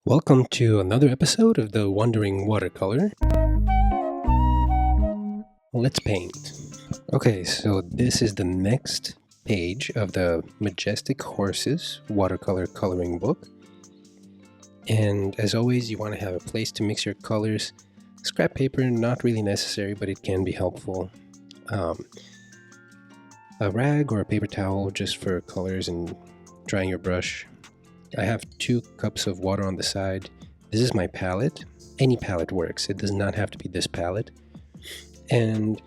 Welcome to another episode of the Wandering Watercolor. Let's paint. Okay, so this is the next page of the Majestic Horses watercolor coloring book. And as always, you want to have a place to mix your colors. Scrap paper, not really necessary, but it can be helpful. A rag or a paper towel just for colors and drying your brush. I have 2 cups of water on the side. This is my palette. Any palette works. It does not have to be this palette. And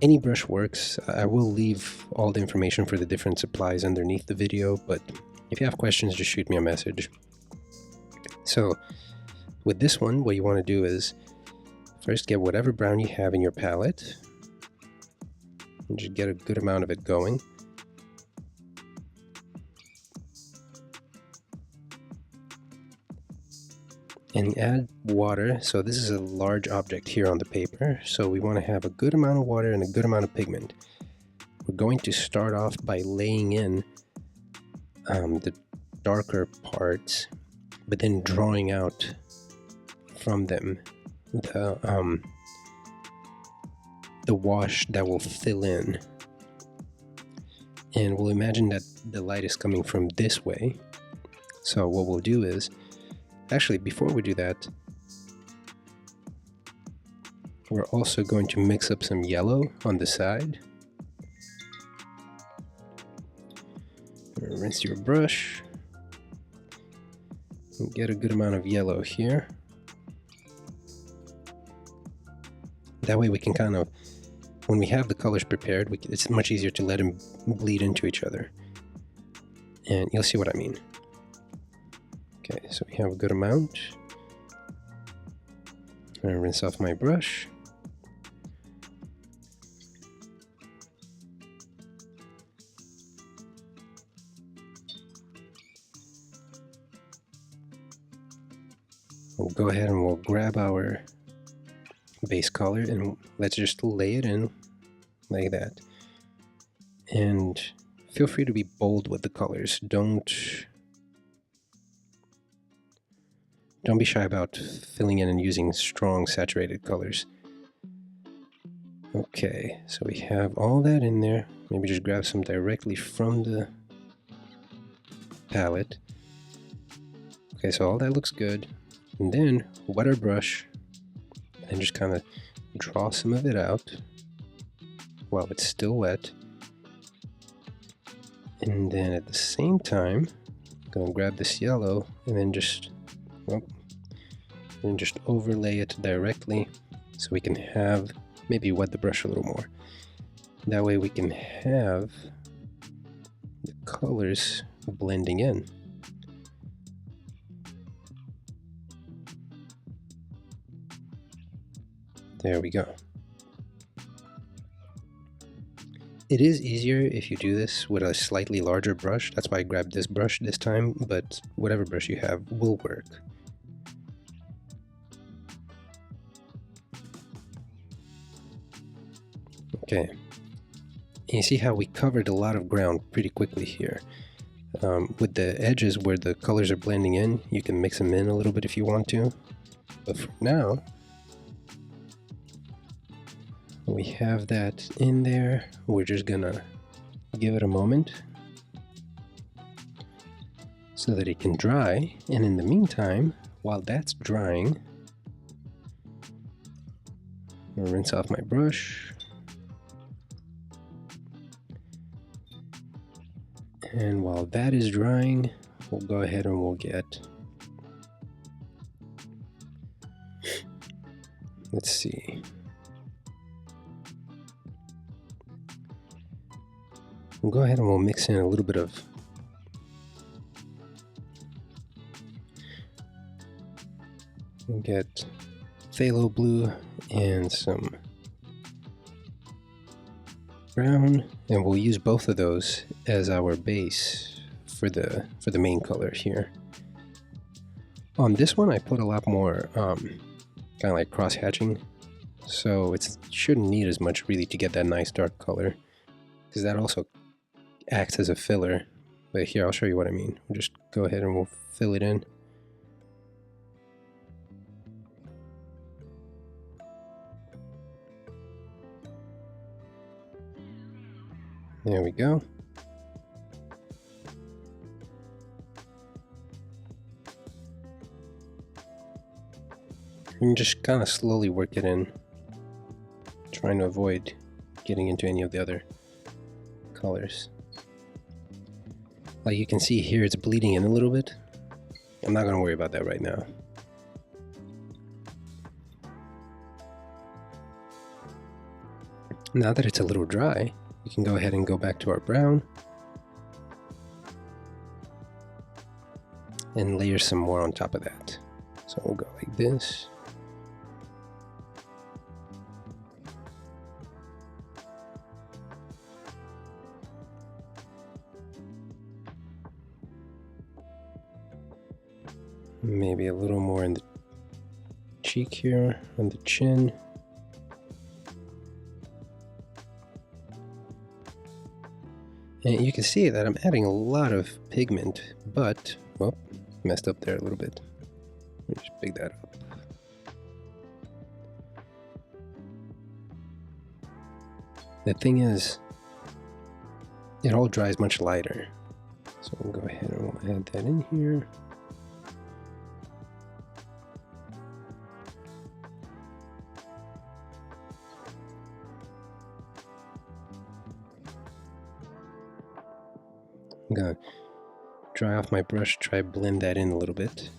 any brush works. I will leave all the information for the different supplies underneath the video, but if you have questions, just shoot me a message. So with this one, what you want to do is first get whatever brown you have in your palette and just get a good amount of it going. And add water. So this is a large object here on the paper, so we want to have a good amount of water and a good amount of pigment. We're going to start off by laying in the darker parts, but then drawing out from them the wash that will fill in. And we'll imagine that the light is coming from this way. So what we'll do is, actually, before we do that, we're also going to mix up some yellow on the side. Rinse your brush and get a good amount of yellow here. That way we can kind of, when we have the colors prepared, it's much easier to let them bleed into each other. And you'll see what I mean. Okay, so we have a good amount. I'm gonna rinse off my brush. We'll go ahead and we'll grab our base color and let's just lay it in like that. And feel free to be bold with the colors. Don't be shy about filling in and using strong saturated colors. Okay, so we have all that in there. Maybe just grab some directly from the palette. Okay, so all that looks good. And then wet our brush and just kind of draw some of it out while it's still wet. And then at the same time, I'm gonna grab this yellow and then just overlay it directly so we can have, maybe wet the brush a little more. That way we can have the colors blending in. There we go. It is easier if you do this with a slightly larger brush. That's why I grabbed this brush this time, but whatever brush you have will work. Okay, and you see how we covered a lot of ground pretty quickly here. With the edges where the colors are blending in, you can mix them in a little bit if you want to. But for now, we have that in there. We're just gonna give it a moment so that it can dry. And in the meantime, while that's drying, I'm gonna rinse off my brush. And while that is drying, we'll go ahead and we'll get, let's see. We'll go ahead and we'll mix in a little bit of we'll get phthalo blue and some brown, and we'll use both of those as our base for the main color here. On this one, I put a lot more kind of like cross hatching, so it shouldn't need as much really to get that nice dark color, because that also acts as a filler. But here, I'll show you what I mean. We'll just go ahead and we'll fill it in. There we go. And just kind of slowly work it in, trying to avoid getting into any of the other colors. Like you can see here, it's bleeding in a little bit. I'm not going to worry about that right now. Now that it's a little dry, we can go ahead and go back to our brown and layer some more on top of that. So we'll go like this. Maybe a little more in the cheek here, on the chin. And you can see that I'm adding a lot of pigment, but, well, messed up there a little bit. Let me just pick that up. The thing is, it all dries much lighter. So we'll go ahead and we'll add that in here. I'm gonna dry off my brush, try blend that in a little bit.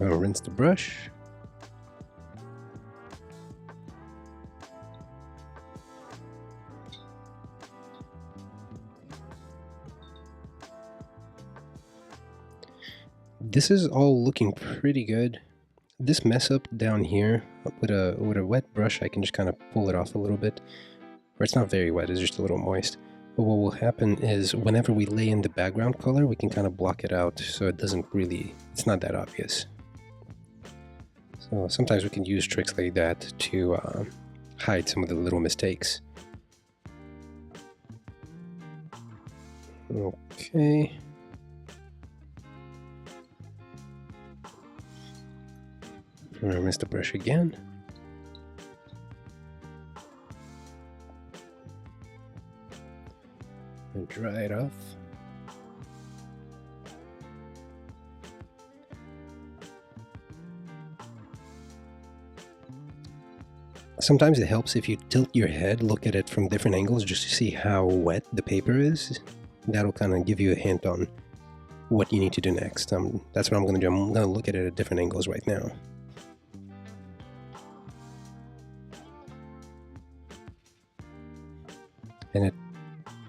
I'll rinse the brush. This is all looking pretty good. This mess up down here with a wet brush, I can just kind of pull it off a little bit. Or it's not very wet, it's just a little moist. But what will happen is whenever we lay in the background color, we can kind of block it out so it doesn't really, it's not that obvious. So sometimes we can use tricks like that to hide some of the little mistakes. Okay. I'm gonna rinse the brush again. And dry it off. Sometimes it helps if you tilt your head, look at it from different angles just to see how wet the paper is. That'll kind of give you a hint on what you need to do next. That's what I'm going to do. I'm going to look at it at different angles right now. And it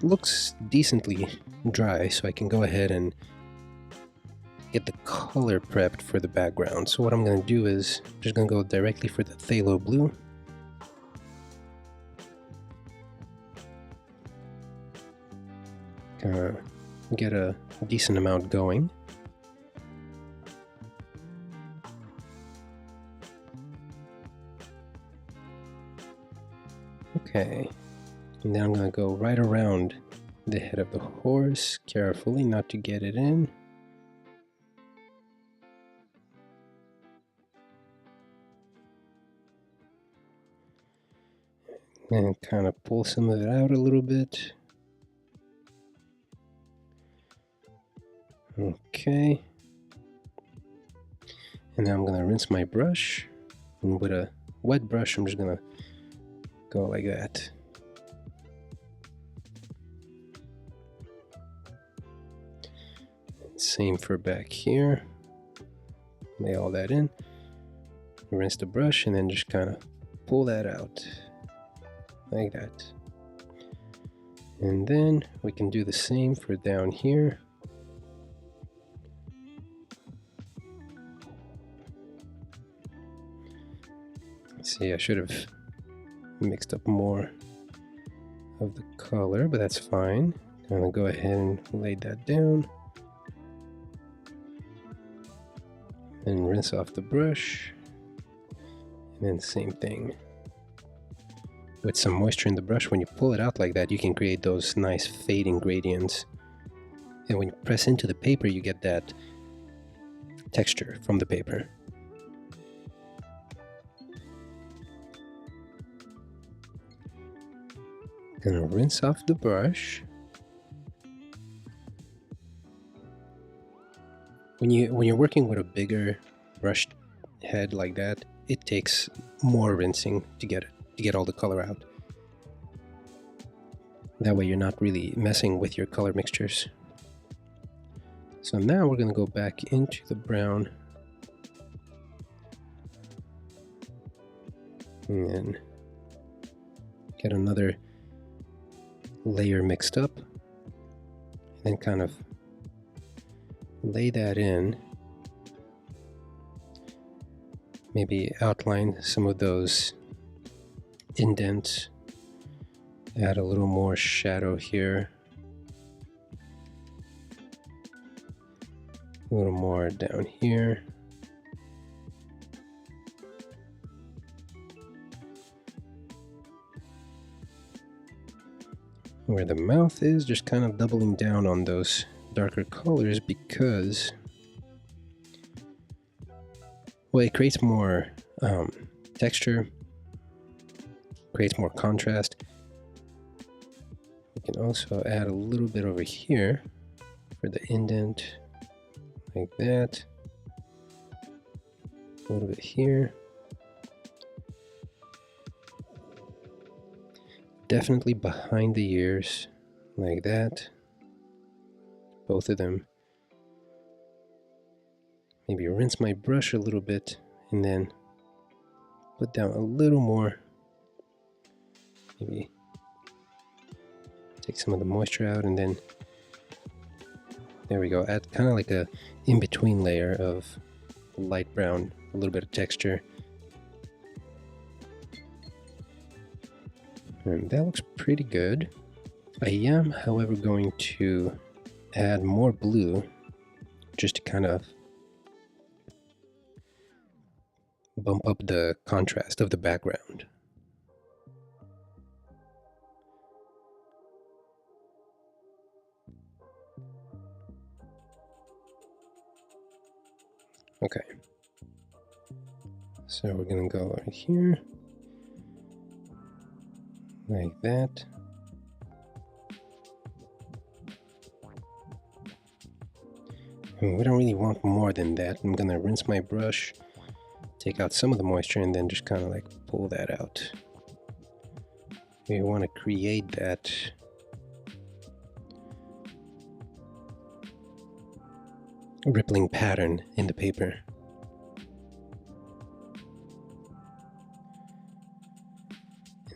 looks decently dry, so I can go ahead and get the color prepped for the background. So what I'm going to do is just going to go directly for the phthalo blue. Get a decent amount going. Okay, and then I'm going to go right around the head of the horse, carefully not to get it in. And kind of pull some of it out a little bit. Okay. And now I'm going to rinse my brush. And with a wet brush, I'm just going to go like that. Same for back here. Lay all that in. Rinse the brush and then just kind of pull that out. Like that. And then we can do the same for down here. See, I should have mixed up more of the color, but that's fine. I'm gonna go ahead and lay that down. And rinse off the brush. And then same thing. With some moisture in the brush, when you pull it out like that, you can create those nice fading gradients. And when you press into the paper, you get that texture from the paper. Gonna rinse off the brush. When you're working with a bigger brush head like that, it takes more rinsing to get all the color out. That way you're not really messing with your color mixtures. So now we're gonna go back into the brown and then get another layer mixed up, and then kind of lay that in. Maybe outline some of those indents, add a little more shadow here, a little more down here. Where the mouth is, just kind of doubling down on those darker colors because, well, it creates more texture, creates more contrast. We can also add a little bit over here for the indent, like that. A little bit here. Definitely behind the ears, like that. Both of them. Maybe rinse my brush a little bit and then put down a little more. Maybe take some of the moisture out and then there we go. Add kind of like a in-between layer of light brown, a little bit of texture. And that looks pretty good. I am, however, going to add more blue just to kind of bump up the contrast of the background. Okay. So we're gonna go right here. Like that. And we don't really want more than that. I'm gonna rinse my brush, take out some of the moisture, and then just kind of like pull that out. We want to create that rippling pattern in the paper.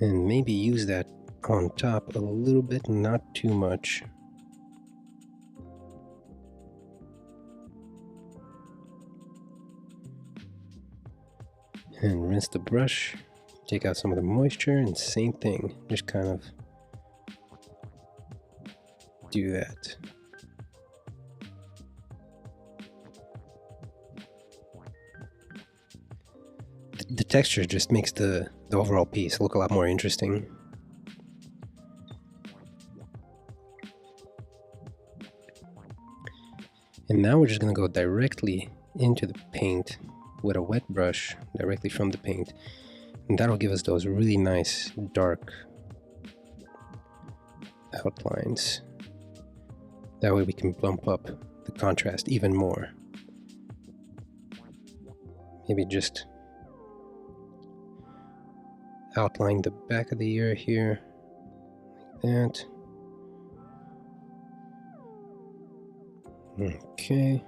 And maybe use that on top a little bit, not too much. And rinse the brush, take out some of the moisture, and same thing, just kind of do that. The texture just makes the overall piece look a lot more interesting. And now we're just going to go directly into the paint with a wet brush, directly from the paint. And that'll give us those really nice dark outlines. That way we can bump up the contrast even more. Maybe just outline the back of the ear here, like that. Okay.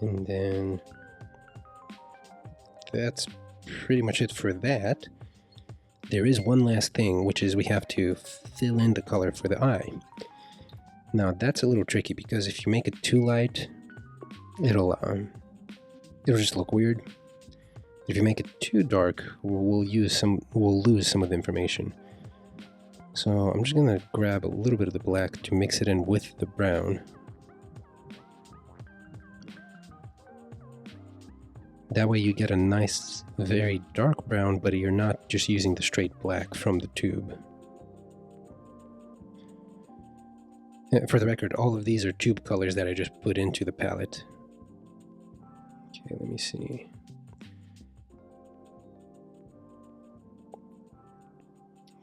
And then that's pretty much it for that. There is one last thing, which is we have to fill in the color for the eye. Now that's a little tricky because if you make it too light, it'll just look weird. If you make it too dark, we'll lose some of the information. So I'm just gonna grab a little bit of the black to mix it in with the brown. That way you get a nice, very dark brown, but you're not just using the straight black from the tube. For the record, all of these are tube colors that I just put into the palette. Okay, let me see.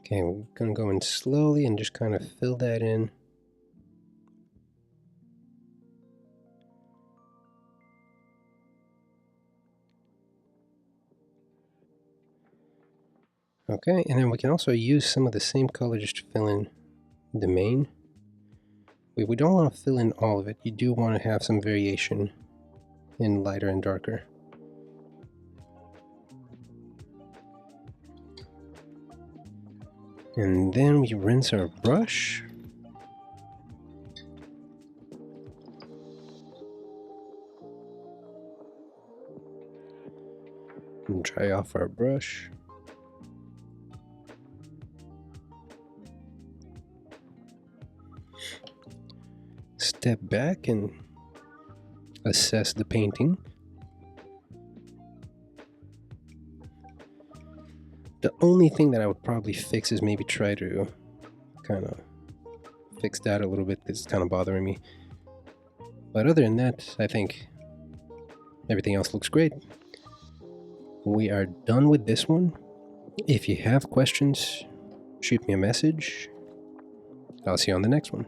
Okay, we're gonna go in slowly and just kind of fill that in. Okay, and then we can also use some of the same color just to fill in the mane. We don't want to fill in all of it. You do want to have some variation in lighter and darker. And then we rinse our brush. And dry off our brush. Step back and assess the painting. The only thing that I would probably fix is maybe try to kind of fix that a little bit. It's kind of bothering me. But other than that, I think everything else looks great. We are done with this one. If you have questions, shoot me a message. I'll see you on the next one.